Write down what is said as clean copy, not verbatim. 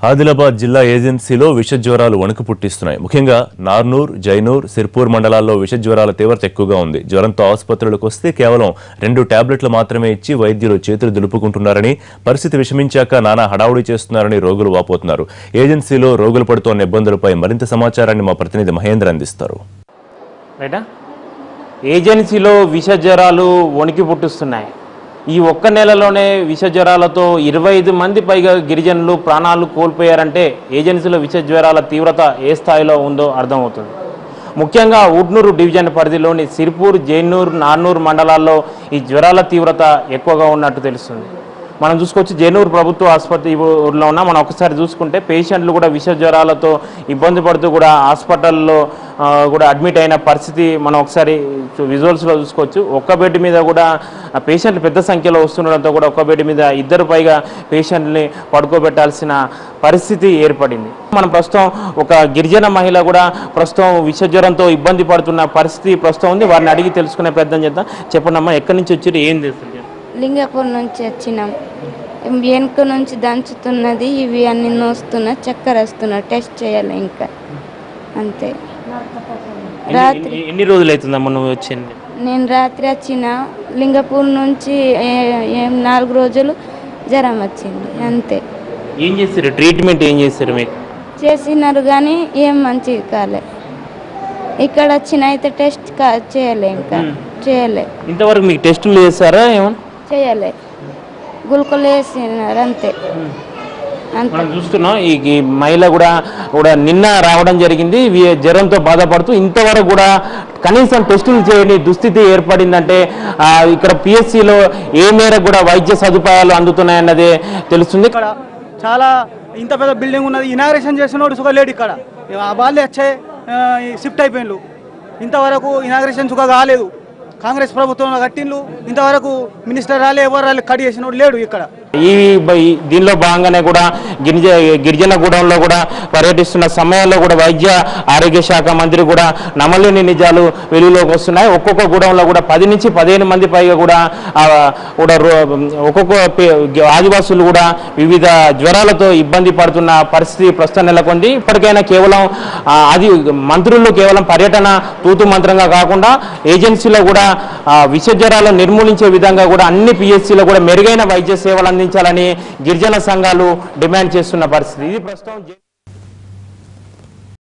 ఆదిలాబాద్ జిల్లా ఏజెన్సీలో విష జ్వరాలు వణుకు పుట్టిస్తున్నాయి. ముఖ్యంగా నార్నూర్, జైనూర్, సిర్పూర్ మండలాల్లో విష జ్వరాల తీవ్రత ఎక్కువగా ఉంది. జ్వరంతో ఆసుపత్రులకు వస్తే కేవలం 2 టాబ్లెట్లు మాత్రమే ఇచ్చి వైద్యులు చేతులు దులుపుకుంటున్నారని, పరిస్థితి విషమించాక నానా హడావుడి చేస్తున్నారని రోగులు వాపోతున్నారు. ఏజెన్సీలో రోగులు పడుతోన్న ఇబ్బందులపై మరింత సమాచారాన్ని మా ప్రతినిధి మహేంద్ర అందిస్తారు. ఏజెన్సీలో విష జ్వరాలు వణికి పుట్టిస్తున్నాయి. ఈ ఒక్క నెలలోనే విష జ్వరాలతో 25 మంది పైగా గిరిజనులు ప్రాణాలు కోల్పోయారంటే ఏజెన్సీలో విష జ్వరాల తీవ్రత ఏ స్థాయిలో ఉందో అర్థమవుతుంది. ముఖ్యంగా ఉట్నూరు డివిజన్ పరిధిలోని సిర్పూర్, జైనూర్, నార్నూర్ మండలాల్లో ఈ జ్వరాల తీవ్రత ఎక్కువగా ఉన్నట్టు తెలుస్తుంది. మనం చూసుకోవచ్చు, జైనూర్ ప్రభుత్వ ఆసుపత్రిలో ఉన్న మనం ఒకసారి చూసుకుంటే పేషెంట్లు కూడా విష జ్వరాలతో ఇబ్బంది పడుతూ కూడా హాస్పిటల్లో కూడా అడ్మిట్ అయిన పరిస్థితి మనం ఒకసారి విజువల్స్లో చూసుకోవచ్చు. ఒక్క బెడ్ మీద కూడా పేషెంట్లు పెద్ద సంఖ్యలో వస్తుండడంతో కూడా ఒక్క బెడ్ మీద 2 పైగా పేషెంట్ని పడుకోబెట్టాల్సిన పరిస్థితి ఏర్పడింది. మనం ప్రస్తుతం ఒక గిరిజన మహిళ కూడా ప్రస్తుతం విష జ్వరంతో ఇబ్బంది పడుతున్న పరిస్థితి ప్రస్తుతం ఉంది. వారిని అడిగి తెలుసుకునే ప్రయత్నం చేద్దాం. చెప్పండమ్మా, ఎక్కడి నుంచి వచ్చారు, ఏం చేస్తారు? లింగపూర్ నుంచి వచ్చినాం. వెనుక నుంచి దంచుతున్నది, ఇవి అన్ని నోస్తున్నా, చక్కెర వస్తున్నా, టెస్ట్ చేయాలి ఇంకా అంతే. రాత్రి ఎన్ని రోజులు అవుతుందమ్మా నువ్వు వచ్చింది? నేను రాత్రి వచ్చిన లింగపూర్ నుంచి 4 రోజులు జ్వరం వచ్చింది అంతే. ఏం చేస్తారు, ట్రీట్మెంట్ ఏం చేస్తారు? మీకు చేసినారు కానీ ఏం మంచిది కాలే. ఇక్కడ వచ్చిన అయితే టెస్ట్ చేయలే, ఇంకా చేయలే. ఇంతవరకు మీకు టెస్టులు చేస్తారా? ఏమన్నా చేయలే, గుల్కొలు వేసినారు అంతే. మనం చూస్తున్నాం ఈ మహిళ కూడా నిన్న రావడం జరిగింది. జ్వరంతో బాధపడుతూ ఇంతవరకు కూడా కనీసం టెస్టులు చేయని దుస్థితి ఏర్పడిందంటే ఇక్కడ పిఎస్సిలో ఏ మేరకు కూడా వైద్య సదుపాయాలు అందుతున్నాయన్నదే తెలుస్తుంది. ఇక్కడ చాలా ఇంత పెద్ద బిల్డింగ్ ఉన్నది. ఇనాగ్రేషన్ చేసినోడు సుఖ లేడు ఇక్కడ. వాళ్ళే వచ్చే షిఫ్ట్ అయిపోయినారు. ఇంతవరకు ఇనాగ్రేషన్ సుఖ కాలేదు. కాంగ్రెస్ ప్రభుత్వం కట్టిండ్లు, ఇంతవరకు మినిస్టర్ రాలే, ఎవరు రాలే, కట్ చేసినోడు లేడు ఇక్కడ. దీనిలో భాగంగానే కూడా గిరిజనగూడెంలో కూడా పర్యటిస్తున్న సమయంలో కూడా వైద్య ఆరోగ్య శాఖ మంత్రి కూడా నమ్మలేని నిజాలు వెలుగులోకి వస్తున్నాయి. ఒక్కొక్క గూడెంలో కూడా 10 నుంచి 15 మంది పైగా కూడా ఒక్కొక్క ఆదివాసులు కూడా వివిధ జ్వరాలతో ఇబ్బంది పడుతున్న పరిస్థితి ప్రస్తుతం నెలకొంది. ఇప్పటికైనా కేవలం మంత్రులు కేవలం పర్యటన తూతు మంత్రంగా కాకుండా ఏజెన్సీలో కూడా విష జ్వరాలను నిర్మూలించే విధంగా కూడా అన్ని పిఎస్సీలో కూడా మెరుగైన వైద్య సేవలు అందించాలని గిరిజన సంఘాలు డిమాండ్ చేస్తున్న పరిస్థితి ఇది ప్రస్తుతం.